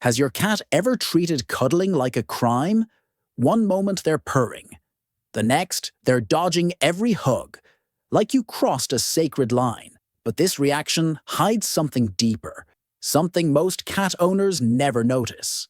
Has your cat ever treated cuddling like a crime? One moment they're purring. The next, they're dodging every hug, like you crossed a sacred line. But this reaction hides something deeper, something most cat owners never notice.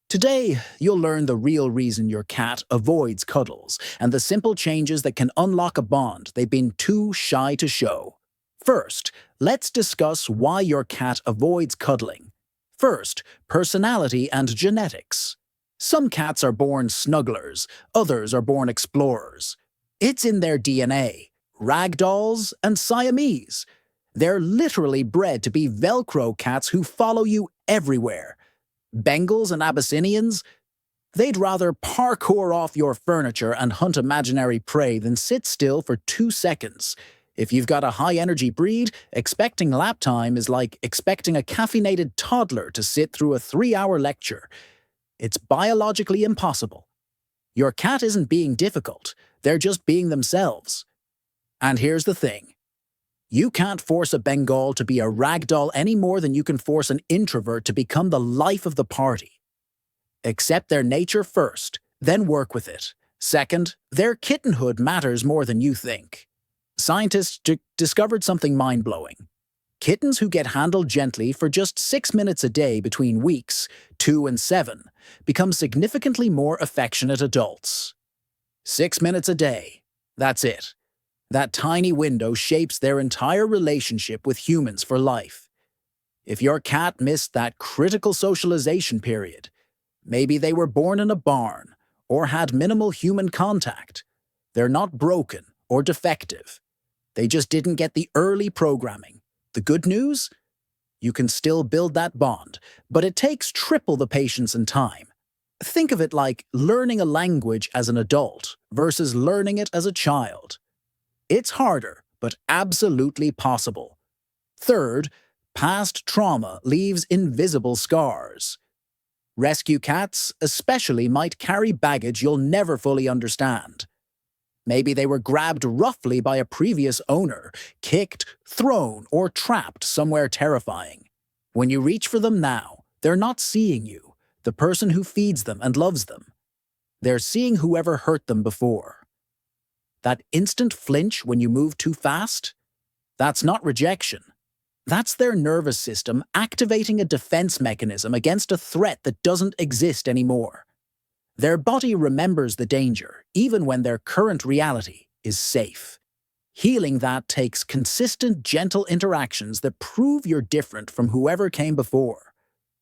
Today, you'll learn the real reason your cat avoids cuddles and the simple changes that can unlock a bond they've been too shy to show. First, let's discuss why your cat avoids cuddling. First, personality and genetics. Some cats are born snugglers, others are born explorers. It's in their DNA. Ragdolls and Siamese. They're literally bred to be Velcro cats who follow you everywhere. Bengals and Abyssinians? They'd rather parkour off your furniture and hunt imaginary prey than sit still for 2 seconds. If you've got a high-energy breed, expecting lap time is like expecting a caffeinated toddler to sit through a 3-hour lecture. It's biologically impossible. Your cat isn't being difficult, they're just being themselves. And here's the thing. You can't force a Bengal to be a ragdoll any more than you can force an introvert to become the life of the party. Accept their nature first, then work with it. Second, their kittenhood matters more than you think. Scientists discovered something mind-blowing. Kittens who get handled gently for just 6 minutes a day between weeks 2 and 7 become significantly more affectionate adults. 6 minutes a day. That's it. That tiny window shapes their entire relationship with humans for life. If your cat missed that critical socialization period, maybe they were born in a barn or had minimal human contact, they're not broken or defective. They just didn't get the early programming. The good news? You can still build that bond, but it takes triple the patience and time. Think of it like learning a language as an adult versus learning it as a child. It's harder, but absolutely possible. Third, past trauma leaves invisible scars. Rescue cats, especially, might carry baggage you'll never fully understand. Maybe they were grabbed roughly by a previous owner, kicked, thrown, or trapped somewhere terrifying. When you reach for them now, they're not seeing you, the person who feeds them and loves them. They're seeing whoever hurt them before. That instant flinch when you move too fast? That's not rejection. That's their nervous system activating a defense mechanism against a threat that doesn't exist anymore. Their body remembers the danger, even when their current reality is safe. Healing that takes consistent, gentle interactions that prove you're different from whoever came before.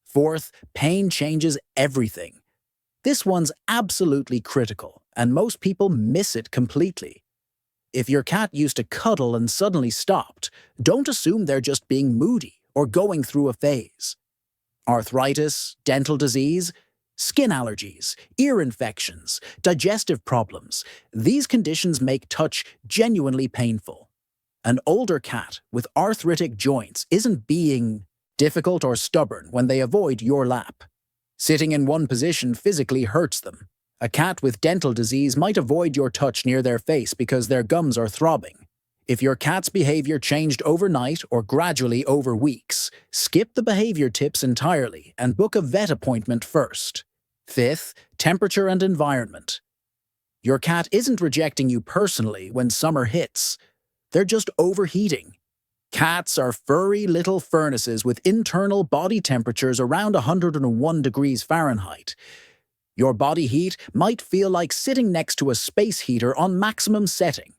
Fourth, pain changes everything. This one's absolutely critical, and most people miss it completely. If your cat used to cuddle and suddenly stopped, don't assume they're just being moody or going through a phase. Arthritis, dental disease, skin allergies, ear infections, digestive problems, these conditions make touch genuinely painful. An older cat with arthritic joints isn't being difficult or stubborn when they avoid your lap. Sitting in one position physically hurts them. A cat with dental disease might avoid your touch near their face because their gums are throbbing. If your cat's behavior changed overnight or gradually over weeks, skip the behavior tips entirely and book a vet appointment first. Fifth, temperature and environment. Your cat isn't rejecting you personally when summer hits. They're just overheating. Cats are furry little furnaces with internal body temperatures around 101 degrees Fahrenheit. Your body heat might feel like sitting next to a space heater on maximum setting.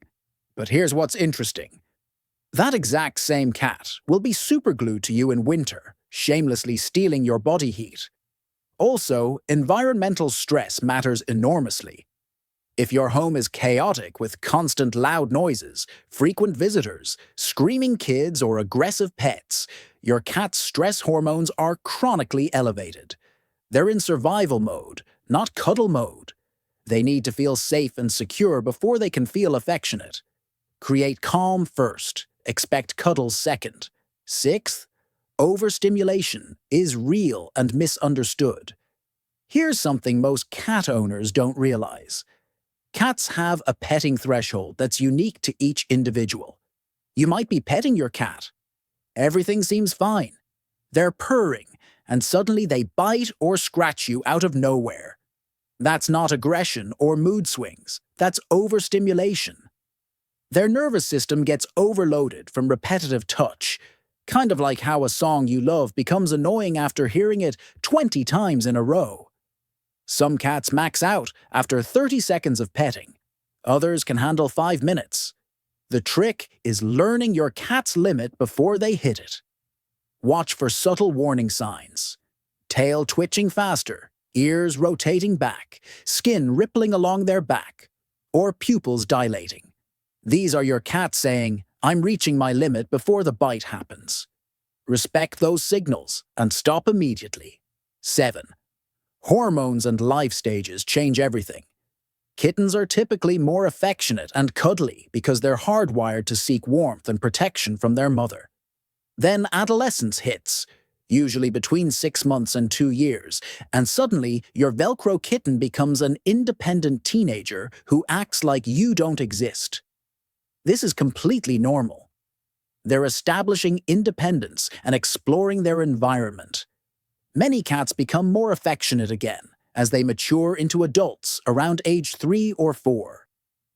But here's what's interesting. That exact same cat will be superglued to you in winter, shamelessly stealing your body heat. Also, environmental stress matters enormously. If your home is chaotic with constant loud noises, frequent visitors, screaming kids, or aggressive pets, your cat's stress hormones are chronically elevated. They're in survival mode, not cuddle mode. They need to feel safe and secure before they can feel affectionate. Create calm first, expect cuddles second. Sixth, overstimulation is real and misunderstood. Here's something most cat owners don't realize. Cats have a petting threshold that's unique to each individual. You might be petting your cat. Everything seems fine. They're purring, and suddenly they bite or scratch you out of nowhere. That's not aggression or mood swings, that's overstimulation. Their nervous system gets overloaded from repetitive touch, kind of like how a song you love becomes annoying after hearing it 20 times in a row. Some cats max out after 30 seconds of petting. Others can handle 5 minutes. The trick is learning your cat's limit before they hit it. Watch for subtle warning signs. Tail twitching faster, ears rotating back, skin rippling along their back, or pupils dilating. These are your cat saying, "I'm reaching my limit" before the bite happens. Respect those signals and stop immediately. 7. Hormones and life stages change everything. Kittens are typically more affectionate and cuddly because they're hardwired to seek warmth and protection from their mother. Then adolescence hits, usually between 6 months and 2 years, and suddenly your Velcro kitten becomes an independent teenager who acts like you don't exist. This is completely normal. They're establishing independence and exploring their environment. Many cats become more affectionate again as they mature into adults around age 3 or 4.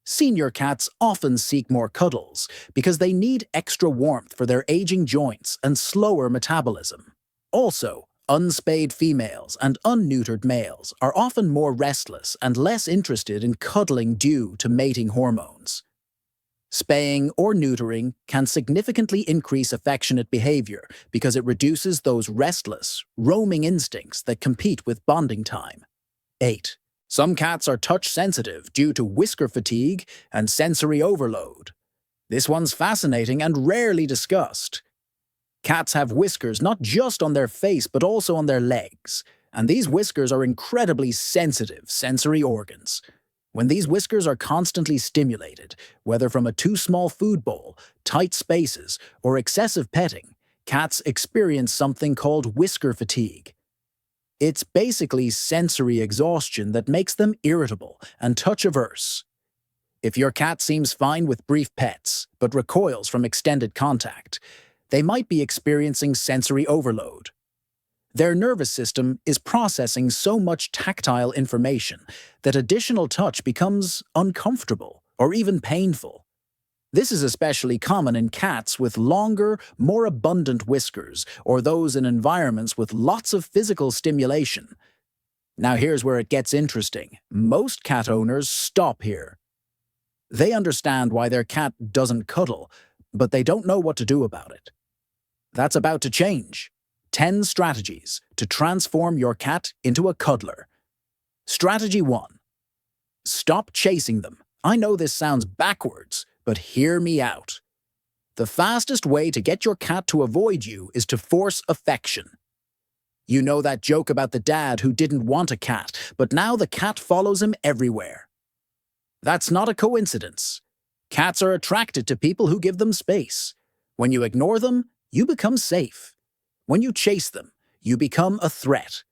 Senior cats often seek more cuddles because they need extra warmth for their aging joints and slower metabolism. Also, unspayed females and unneutered males are often more restless and less interested in cuddling due to mating hormones. Spaying or neutering can significantly increase affectionate behavior because it reduces those restless, roaming instincts that compete with bonding time. 8. Some cats are touch-sensitive due to whisker fatigue and sensory overload. This one's fascinating and rarely discussed. Cats have whiskers not just on their face but also on their legs, and these whiskers are incredibly sensitive sensory organs. When these whiskers are constantly stimulated, whether from a too small food bowl, tight spaces, or excessive petting, cats experience something called whisker fatigue. It's basically sensory exhaustion that makes them irritable and touch-averse. If your cat seems fine with brief pets, but recoils from extended contact, they might be experiencing sensory overload. Their nervous system is processing so much tactile information that additional touch becomes uncomfortable or even painful. This is especially common in cats with longer, more abundant whiskers or those in environments with lots of physical stimulation. Now here's where it gets interesting. Most cat owners stop here. They understand why their cat doesn't cuddle, but they don't know what to do about it. That's about to change. 10 strategies to transform your cat into a cuddler. Strategy 1. Stop chasing them. I know this sounds backwards, but hear me out. The fastest way to get your cat to avoid you is to force affection. You know that joke about the dad who didn't want a cat, but now the cat follows him everywhere. That's not a coincidence. Cats are attracted to people who give them space. When you ignore them, you become safe. When you chase them, you become a threat.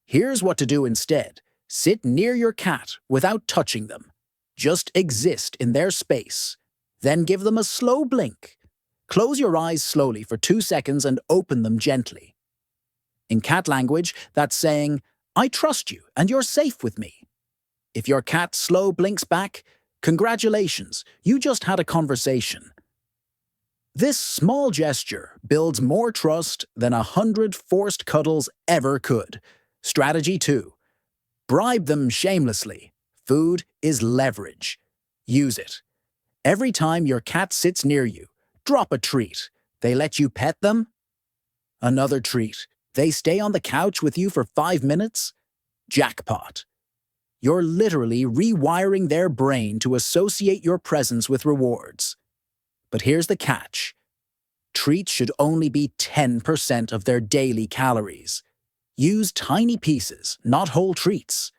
Here's what to do instead. Sit near your cat without touching them. Just exist in their space. Then give them a slow blink. Close your eyes slowly for 2 seconds and open them gently. In cat language, that's saying, "I trust you and you're safe with me." If your cat slow blinks back, congratulations, you just had a conversation. This small gesture builds more trust than 100 forced cuddles ever could. Strategy 2. Bribe them shamelessly. Food is leverage. Use it. Every time your cat sits near you, drop a treat. They let you pet them? Another treat. They stay on the couch with you for 5 minutes? Jackpot. You're literally rewiring their brain to associate your presence with rewards. But here's the catch. Treats should only be 10% of their daily calories. Use tiny pieces, not whole treats.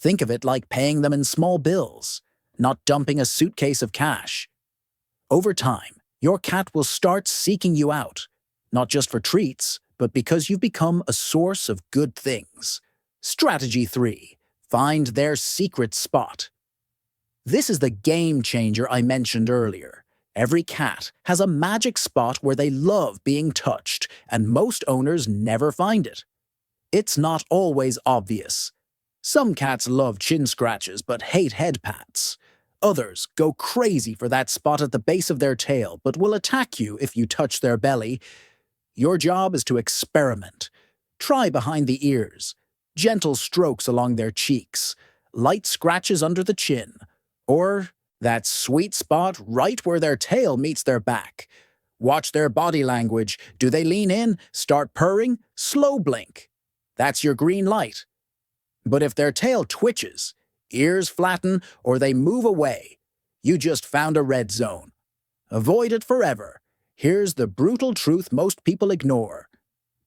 Think of it like paying them in small bills, not dumping a suitcase of cash. Over time, your cat will start seeking you out, not just for treats, but because you've become a source of good things. Strategy 3. Find their secret spot. This is the game changer I mentioned earlier. Every cat has a magic spot where they love being touched, and most owners never find it. It's not always obvious. Some cats love chin scratches but hate head pats. Others go crazy for that spot at the base of their tail but will attack you if you touch their belly. Your job is to experiment. Try behind the ears, gentle strokes along their cheeks, light scratches under the chin, or that sweet spot right where their tail meets their back. Watch their body language. Do they lean in, start purring, slow blink? That's your green light. But if their tail twitches, ears flatten, or they move away, you just found a red zone. Avoid it forever. Here's the brutal truth most people ignore.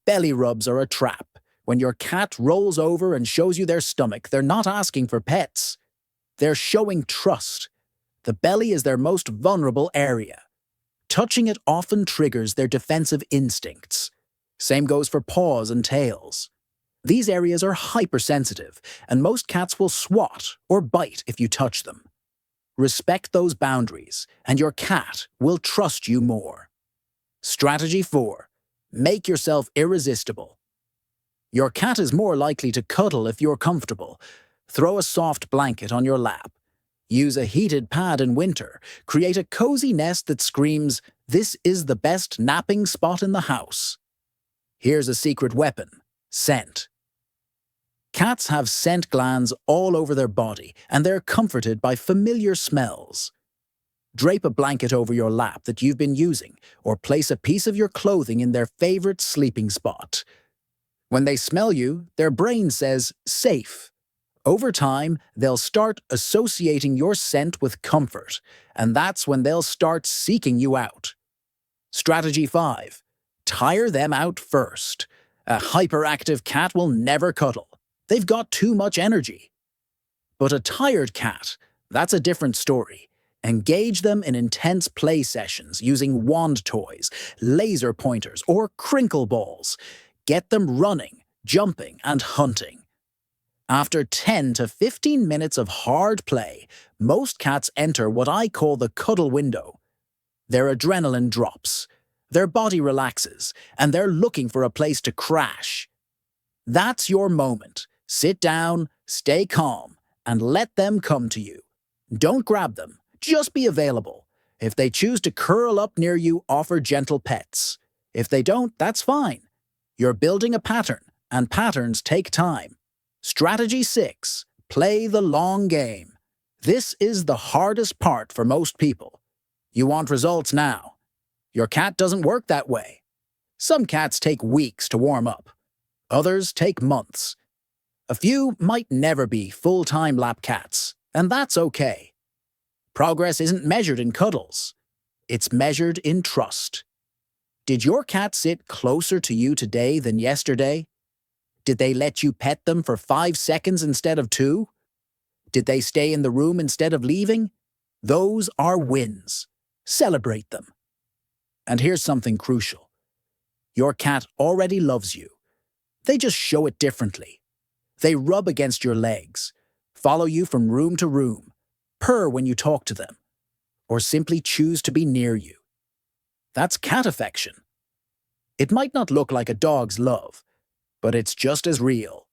Belly rubs are a trap. When your cat rolls over and shows you their stomach, they're not asking for pets. They're showing trust. The belly is their most vulnerable area. Touching it often triggers their defensive instincts. Same goes for paws and tails. These areas are hypersensitive, and most cats will swat or bite if you touch them. Respect those boundaries, and your cat will trust you more. Strategy 4. Make yourself irresistible. Your cat is more likely to cuddle if you're comfortable. Throw a soft blanket on your lap. Use a heated pad in winter. Create a cozy nest that screams, "This is the best napping spot in the house." Here's a secret weapon: scent. Cats have scent glands all over their body, and they're comforted by familiar smells. Drape a blanket over your lap that you've been using, or place a piece of your clothing in their favorite sleeping spot. When they smell you, their brain says, "safe." Over time, they'll start associating your scent with comfort, and that's when they'll start seeking you out. Strategy 5. Tire them out first. A hyperactive cat will never cuddle. They've got too much energy. But a tired cat, that's a different story. Engage them in intense play sessions using wand toys, laser pointers, or crinkle balls. Get them running, jumping, and hunting. After 10 to 15 minutes of hard play, most cats enter what I call the cuddle window. Their adrenaline drops, their body relaxes, and they're looking for a place to crash. That's your moment. Sit down, stay calm, and let them come to you. Don't grab them, just be available. If they choose to curl up near you, offer gentle pets. If they don't, that's fine. You're building a pattern, and patterns take time. Strategy 6. Play the long game. This is the hardest part for most people. You want results now. Your cat doesn't work that way. Some cats take weeks to warm up. Others take months. A few might never be full-time lap cats, and that's okay. Progress isn't measured in cuddles. It's measured in trust. Did your cat sit closer to you today than yesterday? Did they let you pet them for 5 seconds instead of 2? Did they stay in the room instead of leaving? Those are wins. Celebrate them. And here's something crucial. Your cat already loves you. They just show it differently. They rub against your legs, follow you from room to room, purr when you talk to them, or simply choose to be near you. That's cat affection. It might not look like a dog's love, but it's just as real.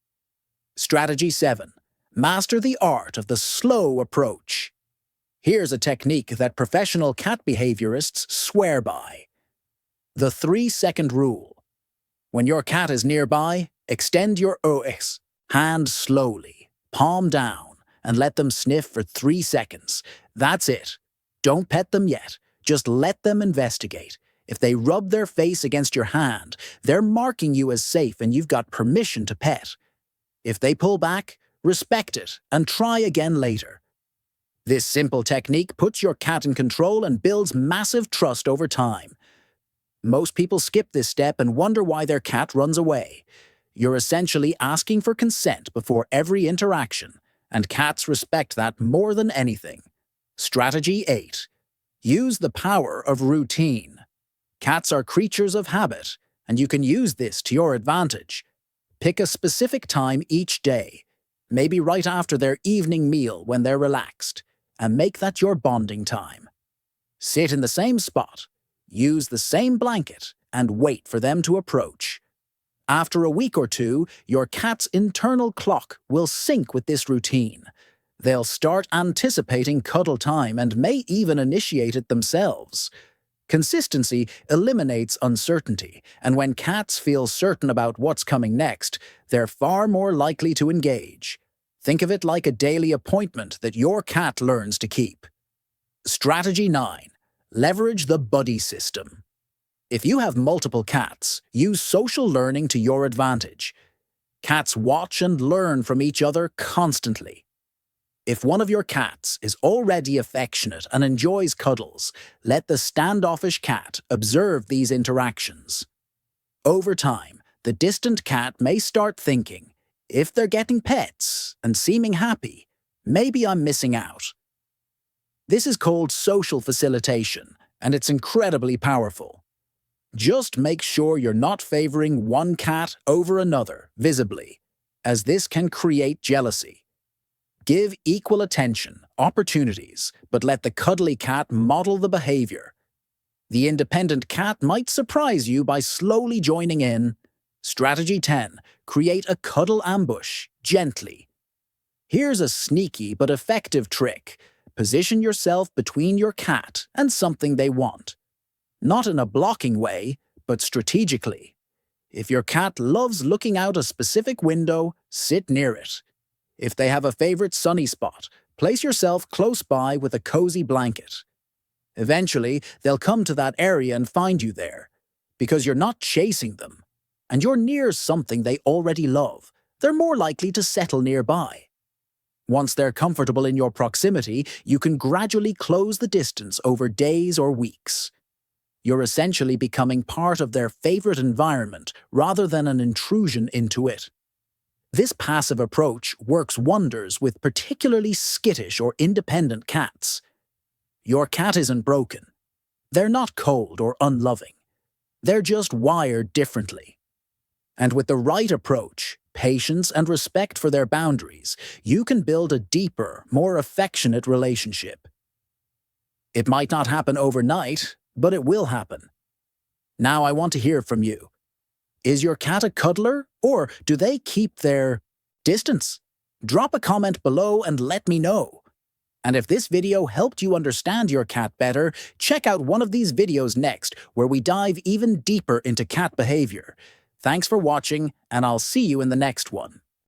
Strategy 7. Master the art of the slow approach. Here's a technique that professional cat behaviorists swear by. The 3-second rule. When your cat is nearby, extend your OS. Hand slowly, palm down, and let them sniff for 3 seconds. That's it. Don't pet them yet. Just let them investigate. If they rub their face against your hand, they're marking you as safe and you've got permission to pet. If they pull back, respect it and try again later. This simple technique puts your cat in control and builds massive trust over time. Most people skip this step and wonder why their cat runs away. You're essentially asking for consent before every interaction, and cats respect that more than anything. Strategy 8. Use the power of routine. Cats are creatures of habit, and you can use this to your advantage. Pick a specific time each day, maybe right after their evening meal when they're relaxed, and make that your bonding time. Sit in the same spot, use the same blanket, and wait for them to approach. After a week or two, your cat's internal clock will sync with this routine. They'll start anticipating cuddle time and may even initiate it themselves. Consistency eliminates uncertainty, and when cats feel certain about what's coming next, they're far more likely to engage. Think of it like a daily appointment that your cat learns to keep. Strategy 9. Leverage the buddy system. If you have multiple cats, use social learning to your advantage. Cats watch and learn from each other constantly. If one of your cats is already affectionate and enjoys cuddles, let the standoffish cat observe these interactions. Over time, the distant cat may start thinking, if they're getting pets and seeming happy, maybe I'm missing out. This is called social facilitation, and it's incredibly powerful. Just make sure you're not favoring one cat over another visibly, as this can create jealousy. Give equal attention, opportunities, but let the cuddly cat model the behavior. The independent cat might surprise you by slowly joining in. Strategy 10. Create a cuddle ambush, gently. Here's a sneaky but effective trick. Position yourself between your cat and something they want. Not in a blocking way, but strategically. If your cat loves looking out a specific window, sit near it. If they have a favorite sunny spot, place yourself close by with a cozy blanket. Eventually, they'll come to that area and find you there. Because you're not chasing them, and you're near something they already love, they're more likely to settle nearby. Once they're comfortable in your proximity, you can gradually close the distance over days or weeks. You're essentially becoming part of their favorite environment rather than an intrusion into it. This passive approach works wonders with particularly skittish or independent cats. Your cat isn't broken. They're not cold or unloving. They're just wired differently. And with the right approach, patience, and respect for their boundaries, you can build a deeper, more affectionate relationship. It might not happen overnight, but it will happen. Now I want to hear from you. Is your cat a cuddler, or do they keep their distance? Drop a comment below and let me know. And if this video helped you understand your cat better, check out one of these videos next where we dive even deeper into cat behavior. Thanks for watching, and I'll see you in the next one.